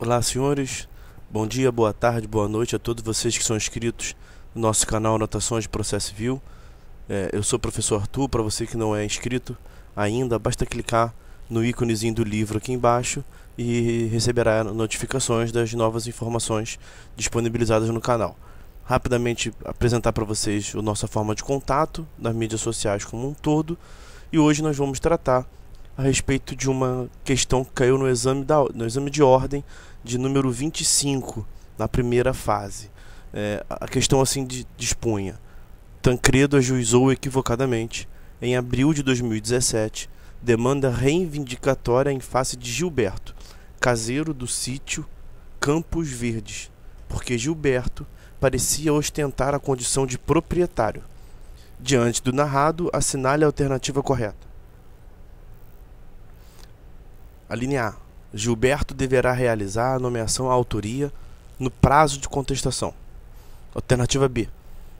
Olá, senhores. Bom dia, boa tarde, boa noite a todos vocês que são inscritos no nosso canal Anotações de Processo Civil. Eu sou o professor Arthur. Para você que não é inscrito ainda, basta clicar no íconezinho do livro aqui embaixo e receberá notificações das novas informações disponibilizadas no canal. Rapidamente apresentar para vocês a nossa forma de contato nas mídias sociais como um todo, e hoje nós vamos tratar a respeito de uma questão que caiu no exame de ordem de número 25, na primeira fase. A questão assim dispunha: Tancredo ajuizou equivocadamente, em abril de 2017, demanda reivindicatória em face de Gilberto, caseiro do sítio Campos Verdes, porque Gilberto parecia ostentar a condição de proprietário. Diante do narrado, assinale a alternativa correta. A linha A. Gilberto deverá realizar a nomeação à autoria no prazo de contestação. Alternativa B.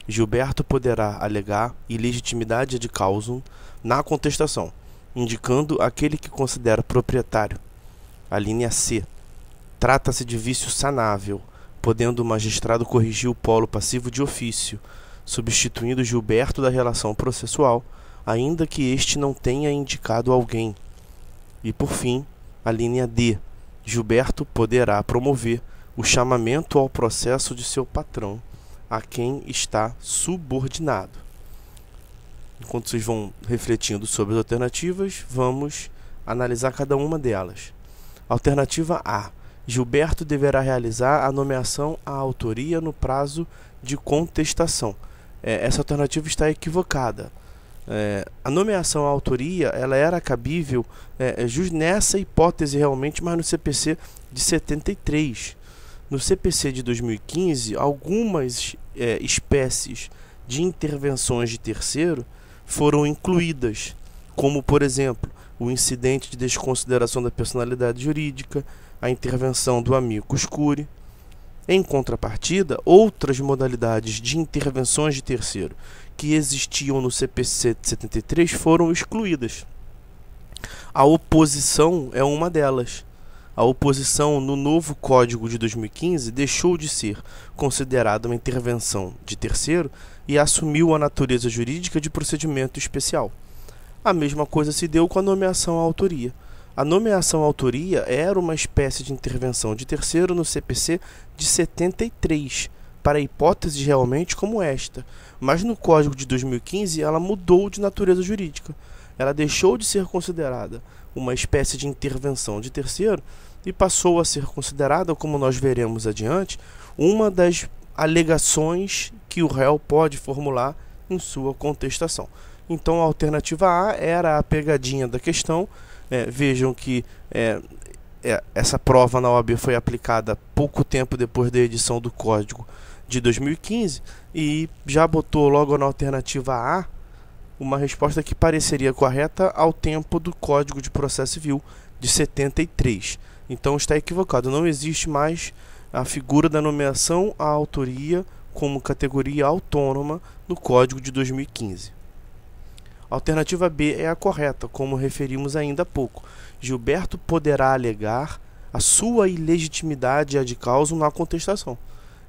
Gilberto poderá alegar ilegitimidade ad causam na contestação, indicando aquele que considera proprietário. A linha C. Trata-se de vício sanável, podendo o magistrado corrigir o polo passivo de ofício, substituindo Gilberto da relação processual, ainda que este não tenha indicado alguém. E, por fim, a linha D. Gilberto poderá promover o chamamento ao processo de seu patrão, a quem está subordinado. Enquanto vocês vão refletindo sobre as alternativas, vamos analisar cada uma delas. Alternativa A. Gilberto deverá realizar a nomeação à autoria no prazo de contestação. Essa alternativa está equivocada. A nomeação à autoria ela era cabível nessa hipótese realmente, mas no CPC de 73. No CPC de 2015, algumas espécies de intervenções de terceiro foram incluídas, como, por exemplo, o incidente de desconsideração da personalidade jurídica, a intervenção do amicus curiae. Em contrapartida, outras modalidades de intervenções de terceiro que existiam no CPC de 73 foram excluídas. A oposição é uma delas. A oposição no novo Código de 2015 deixou de ser considerada uma intervenção de terceiro e assumiu a natureza jurídica de procedimento especial. A mesma coisa se deu com a nomeação à autoria. A nomeação à autoria era uma espécie de intervenção de terceiro no CPC de 73, para hipóteses realmente como esta. Mas no Código de 2015 ela mudou de natureza jurídica. Ela deixou de ser considerada uma espécie de intervenção de terceiro e passou a ser considerada, como nós veremos adiante, uma das alegações que o réu pode formular em sua contestação. Então a alternativa A era a pegadinha da questão. Vejam que essa prova na OAB foi aplicada pouco tempo depois da edição do Código de 2015 e já botou logo na alternativa A uma resposta que pareceria correta ao tempo do Código de Processo Civil de 73. Então está equivocado, não existe mais a figura da nomeação à autoria como categoria autônoma no Código de 2015. A alternativa B é a correta, como referimos ainda há pouco. Gilberto poderá alegar a sua ilegitimidade ad causam na contestação.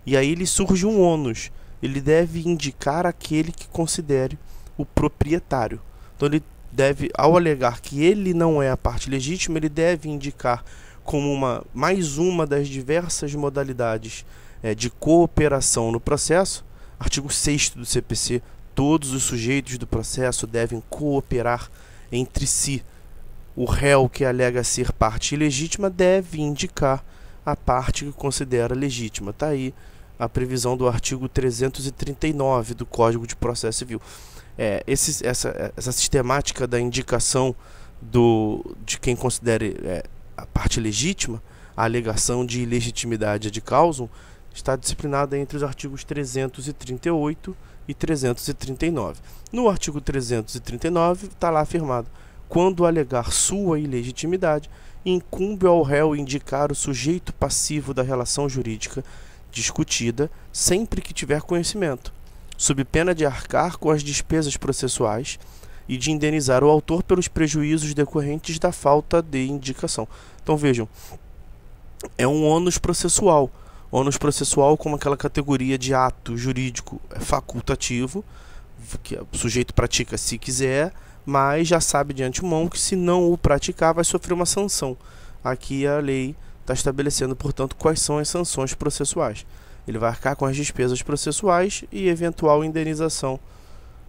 E aí lhe surge um ônus. Ele deve indicar aquele que considere o proprietário. Então ele deve, ao alegar que ele não é a parte legítima, ele deve indicar como mais uma das diversas modalidades de cooperação no processo. Artigo 6º do CPC. Todos os sujeitos do processo devem cooperar entre si. O réu que alega ser parte ilegítima deve indicar a parte que considera legítima. Está aí a previsão do artigo 339 do Código de Processo Civil. Essa sistemática da indicação de quem considere a parte legítima, a alegação de ilegitimidade ad causam, está disciplinada entre os artigos 338 e 339. No artigo 339 está lá afirmado: quando alegar sua ilegitimidade, incumbe ao réu indicar o sujeito passivo da relação jurídica discutida sempre que tiver conhecimento, sob pena de arcar com as despesas processuais e de indenizar o autor pelos prejuízos decorrentes da falta de indicação. Então vejam, é um ônus processual. Ônus processual como aquela categoria de ato jurídico facultativo, que o sujeito pratica se quiser, mas já sabe de antemão que se não o praticar vai sofrer uma sanção. Aqui a lei está estabelecendo, portanto, quais são as sanções processuais. Ele vai arcar com as despesas processuais e eventual indenização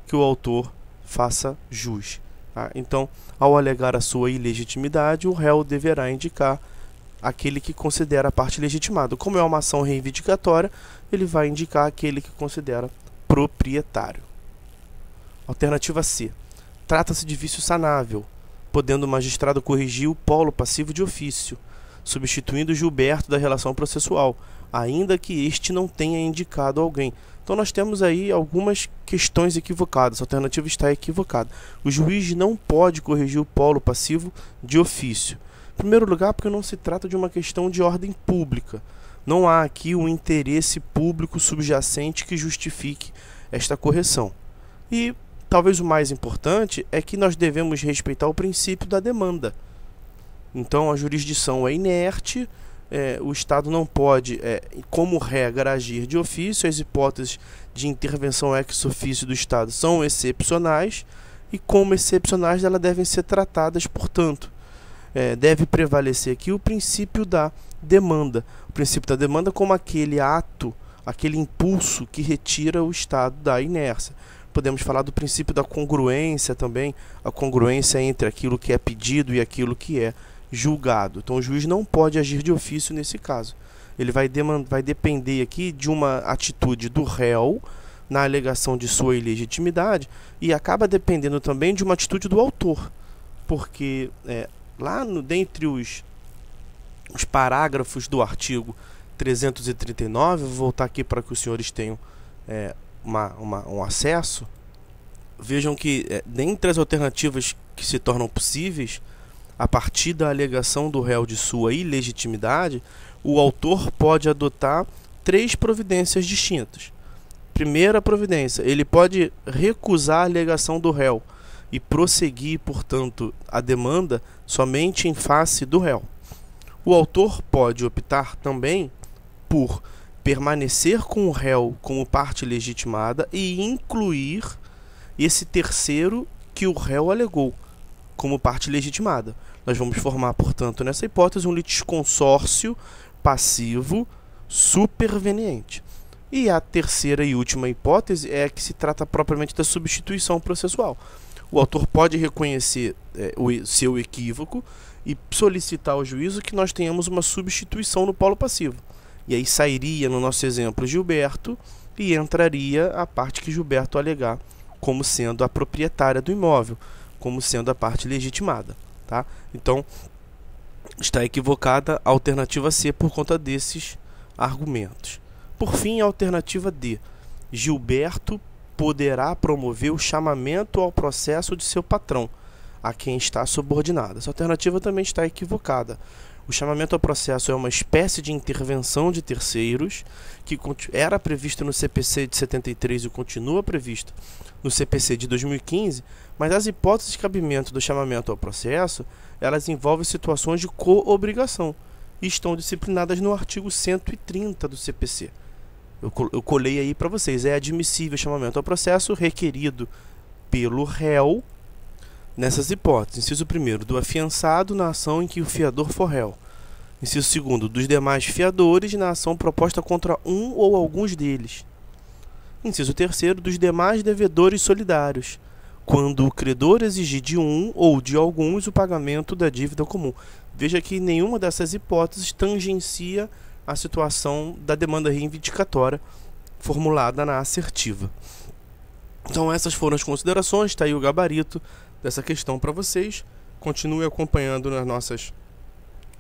que o autor faça jus. Tá? Então, ao alegar a sua ilegitimidade, o réu deverá indicar aquele que considera a parte legitimada. Como é uma ação reivindicatória, ele vai indicar aquele que considera proprietário. Alternativa C. Trata-se de vício sanável, podendo o magistrado corrigir o polo passivo de ofício, substituindo Gilberto da relação processual, ainda que este não tenha indicado alguém. Então nós temos aí algumas questões equivocadas. A alternativa está equivocada. O juiz não pode corrigir o polo passivo de ofício. Em primeiro lugar, porque não se trata de uma questão de ordem pública. Não há aqui um interesse público subjacente que justifique esta correção. E talvez o mais importante é que nós devemos respeitar o princípio da demanda. Então a jurisdição é inerte, o Estado não pode, como regra, agir de ofício, as hipóteses de intervenção ex officio do Estado são excepcionais e, como excepcionais, elas devem ser tratadas, portanto. Deve prevalecer aqui o princípio da demanda. O princípio da demanda como aquele ato, aquele impulso que retira o Estado da inércia. Podemos falar do princípio da congruência também, a congruência entre aquilo que é pedido e aquilo que é julgado. Então o juiz não pode agir de ofício nesse caso. Ele vai depender aqui de uma atitude do réu na alegação de sua ilegitimidade e acaba dependendo também de uma atitude do autor. Porque lá dentre os parágrafos do artigo 339, vou voltar aqui para que os senhores tenham um acesso. Vejam que dentre as alternativas que se tornam possíveis, a partir da alegação do réu de sua ilegitimidade, o autor pode adotar 3 providências distintas. Primeira providência, ele pode recusar a alegação do réu e prosseguir, portanto, a demanda somente em face do réu. O autor pode optar também por permanecer com o réu como parte legitimada e incluir esse terceiro que o réu alegou como parte legitimada. Nós vamos formar, portanto, nessa hipótese, um litisconsórcio passivo superveniente. E a terceira e última hipótese é que se trata propriamente da substituição processual. O autor pode reconhecer o seu equívoco e solicitar ao juízo que nós tenhamos uma substituição no polo passivo. E aí sairia, no nosso exemplo, Gilberto e entraria a parte que Gilberto alegar como sendo a proprietária do imóvel, como sendo a parte legitimada. Tá? Então, está equivocada a alternativa C por conta desses argumentos. Por fim, a alternativa D. Gilberto poderá promover o chamamento ao processo de seu patrão, a quem está subordinado. Essa alternativa também está equivocada. O chamamento ao processo é uma espécie de intervenção de terceiros que era previsto no CPC de 73 e continua previsto no CPC de 2015, mas as hipóteses de cabimento do chamamento ao processo, elas envolvem situações de coobrigação e estão disciplinadas no artigo 130 do CPC. Eu colei aí para vocês. É admissível o chamamento ao processo requerido pelo réu nessas hipóteses. Inciso 1º, do afiançado na ação em que o fiador for réu. Inciso 2º, dos demais fiadores na ação proposta contra um ou alguns deles. Inciso 3º, dos demais devedores solidários, quando o credor exigir de um ou de alguns o pagamento da dívida comum. Veja que nenhuma dessas hipóteses tangencia a situação da demanda reivindicatória formulada na assertiva. Então essas foram as considerações, está aí o gabarito dessa questão para vocês. Continue acompanhando nos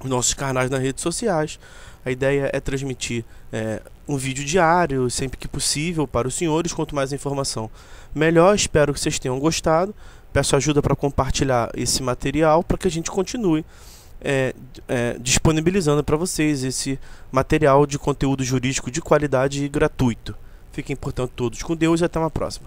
nossos canais nas redes sociais. A ideia é transmitir um vídeo diário, sempre que possível, para os senhores. Quanto mais informação, melhor. Espero que vocês tenham gostado. Peço ajuda para compartilhar esse material para que a gente continue disponibilizando para vocês esse material de conteúdo jurídico de qualidade e gratuito. Fiquem, portanto, todos com Deus e até uma próxima.